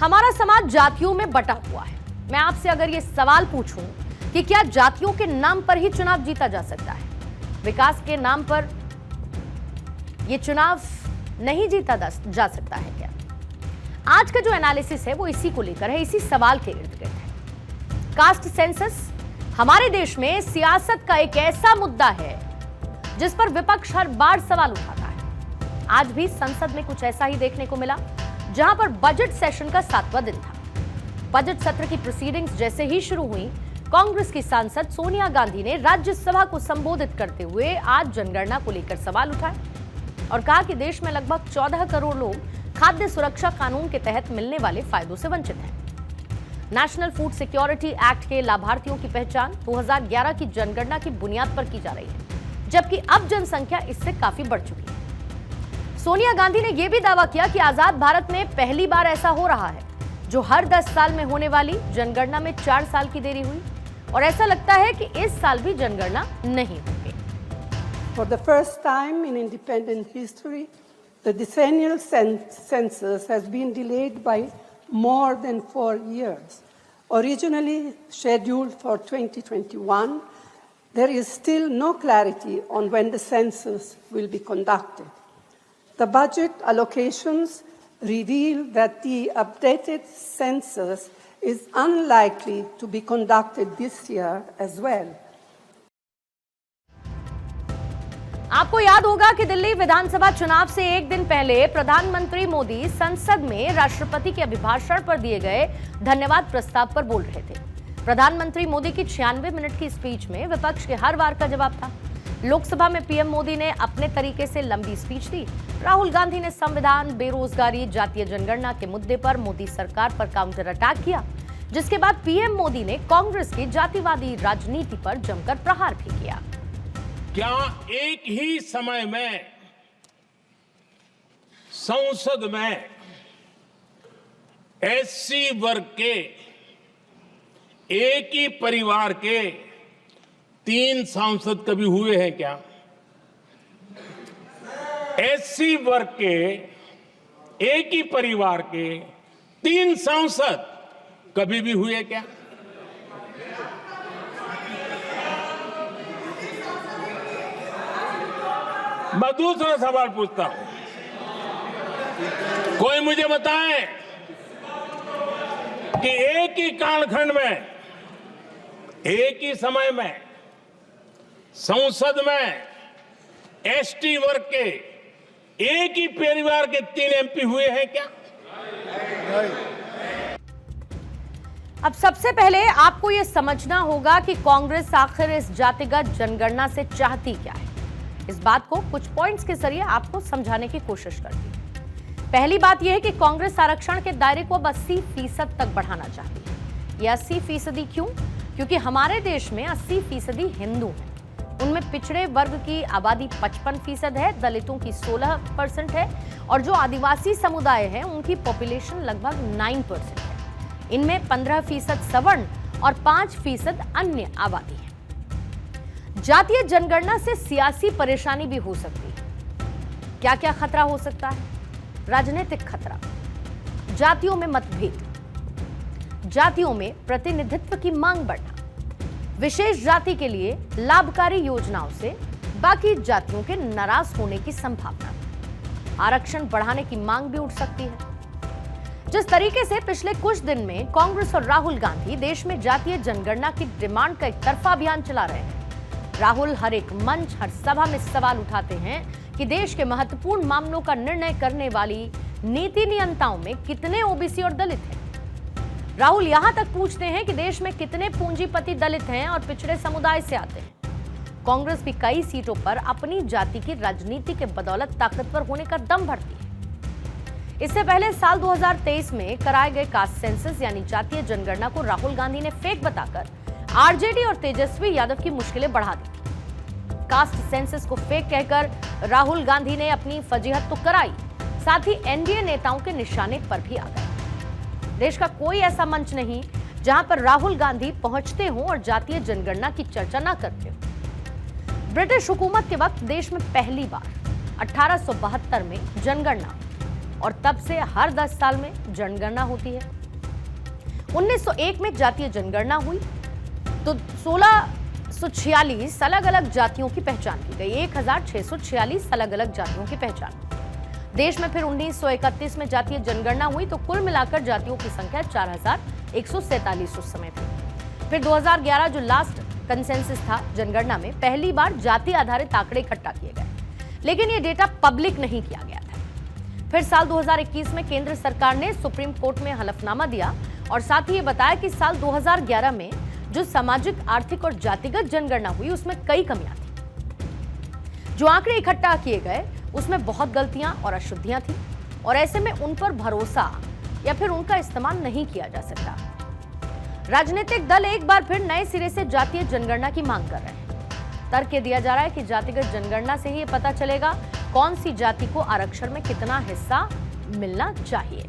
हमारा समाज जातियों में बटा हुआ है। मैं आपसे अगर ये सवाल पूछूं कि क्या जातियों के नाम पर ही चुनाव जीता जा सकता है, विकास के नाम पर यह चुनाव नहीं जीता जा सकता है क्या? आज का जो एनालिसिस है वो इसी को लेकर है, इसी सवाल के इर्द गिर्द है। कास्ट सेंसस हमारे देश में सियासत का एक ऐसा मुद्दा है जिस पर विपक्ष हर बार सवाल उठाता है। आज भी संसद में कुछ ऐसा ही देखने को मिला, जहां पर बजट सेशन का 7वां दिन था। बजट सत्र की प्रोसीडिंग्स जैसे ही शुरू हुई, कांग्रेस की सांसद सोनिया गांधी ने राज्यसभा को संबोधित करते हुए आज जनगणना को लेकर सवाल उठाए और कहा कि देश में लगभग 14 करोड़ लोग खाद्य सुरक्षा कानून के तहत मिलने वाले फायदों से वंचित हैं। नेशनल फूड सिक्योरिटी एक्ट के लाभार्थियों की पहचान 2011 की जनगणना की बुनियाद पर की जा रही है, जबकि अब जनसंख्या इससे काफी बढ़ चुकी है। सोनिया गांधी ने यह भी दावा किया कि आजाद भारत में पहली बार ऐसा हो रहा है जो हर 10 साल में होने वाली जनगणना में 4 साल की देरी हुई, और ऐसा लगता है कि इस साल भी जनगणना नहीं होगी। For the first time in independent history, the decennial census has been delayed by more than 4 years. Originally scheduled for 2021, there is still no clarity on when the census will be conducted. The budget allocations reveal that the updated census is unlikely to be conducted this year as well. आपको याद होगा कि दिल्ली विधानसभा चुनाव से एक दिन पहले प्रधानमंत्री मोदी संसद में राष्ट्रपति के अभिभाषण पर दिए गए धन्यवाद प्रस्ताव पर बोल रहे थे। प्रधानमंत्री मोदी की 96 मिनट की स्पीच में विपक्ष के हर वार का जवाब था। लोकसभा में पीएम मोदी ने अपने तरीके से लंबी स्पीच दी। राहुल गांधी ने संविधान, बेरोजगारी, जातीय जनगणना के मुद्दे पर मोदी सरकार पर काउंटर अटैक किया, जिसके बाद पीएम मोदी ने कांग्रेस की जातिवादी राजनीति पर जमकर प्रहार भी किया। क्या एक ही समय में संसद में एससी वर्ग के एक ही परिवार के 3 सांसद कभी हुए हैं क्या? एससी वर्ग के एक ही परिवार के 3 सांसद कभी भी हुए क्या? मैं दूसरा सवाल पूछता हूं, कोई मुझे बताए कि एक ही कालखंड में, एक ही समय में संसद में एसटी वर्ग के एक ही परिवार के 3 एमपी हुए हैं क्या? अब सबसे पहले आपको यह समझना होगा कि कांग्रेस आखिर इस जातिगत जनगणना से चाहती क्या है। इस बात को कुछ पॉइंट्स के जरिए आपको समझाने की कोशिश करती है। पहली बात यह है कि कांग्रेस आरक्षण के दायरे को अब 80% तक बढ़ाना चाहती है। यह 80% क्यों? क्योंकि हमारे देश में 80% हिंदू हैं। उनमें पिछड़े वर्ग की आबादी 55% है, दलितों की 16% है, और जो आदिवासी समुदाय है उनकी पॉपुलेशन लगभग 9% है। इनमें 15% सवर्ण और 5% अन्य आबादी है। जातीय जनगणना से सियासी परेशानी भी हो सकती है। क्या क्या खतरा हो सकता है? राजनीतिक खतरा, जातियों में मतभेद, जातियों में प्रतिनिधित्व की मांग बढ़ना, विशेष जाति के लिए लाभकारी योजनाओं से बाकी जातियों के नाराज होने की संभावना, आरक्षण बढ़ाने की मांग भी उठ सकती है। जिस तरीके से पिछले कुछ दिन में कांग्रेस और राहुल गांधी देश में जातीय जनगणना की डिमांड का एक तरफा अभियान चला रहे हैं। राहुल हर एक मंच, हर सभा में सवाल उठाते हैं कि देश के महत्वपूर्ण मामलों का निर्णय करने वाली नीति नियंताओं में कितने ओबीसी और दलित हैं। राहुल यहां तक पूछते हैं कि देश में कितने पूंजीपति दलित हैं और पिछड़े समुदाय से आते हैं। कांग्रेस भी कई सीटों पर अपनी जाति की राजनीति के बदौलत ताकतवर होने का दम भरती है। इससे पहले साल 2023 में कराए गए कास्ट सेंसस यानी जातीय जनगणना को राहुल गांधी ने फेक बताकर आरजेडी और तेजस्वी यादव की मुश्किलें बढ़ा दी। कास्ट सेंसस को फेक कहकर राहुल गांधी ने अपनी फजीहत तो कराई, साथ ही एनडीए नेताओं के निशाने पर भी आ गए। देश का कोई ऐसा मंच नहीं जहां पर राहुल गांधी पहुंचते हों और जातीय जनगणना की चर्चा न करते हों। ब्रिटिश हुकूमत के वक्त देश में पहली बार 1872 में जनगणना और तब से हर 10 साल में जनगणना होती है। 1901 में जातीय जनगणना हुई तो 1646 अलग अलग जातियों की पहचान की गई। 1646 अलग अलग जातियों की पहचान। देश में फिर 1931 में जातीय जनगणना हुई तो कुल मिलाकर जातियों की संख्या 4147 उस समय थी। फिर 2011 जो लास्ट कंसेंसस था जनगणना में, पहली बार जाति आधारित आंकड़े इकट्ठा किए गए, लेकिन ये डेटा पब्लिक नहीं किया गया था। फिर साल 2021 में केंद्र सरकार ने सुप्रीम कोर्ट में हलफनामा दिया और साथ ही ये बताया कि साल 2011 में जो सामाजिक, आर्थिक और जातिगत जनगणना हुई उसमें कई कमियां थी। जो आंकड़े इकट्ठा किए गए उसमें बहुत गलतियां और अशुद्धियां थी और ऐसे में उन पर भरोसा या फिर उनका इस्तेमाल नहीं किया जा सकता। राजनीतिक दल एक बार फिर नए सिरे से जातीय जनगणना की मांग कर रहे हैं। तर्क दिया जा रहा है कि जातिगत जनगणना से ही पता चलेगा कौन सी जाति को आरक्षण में कितना हिस्सा मिलना चाहिए।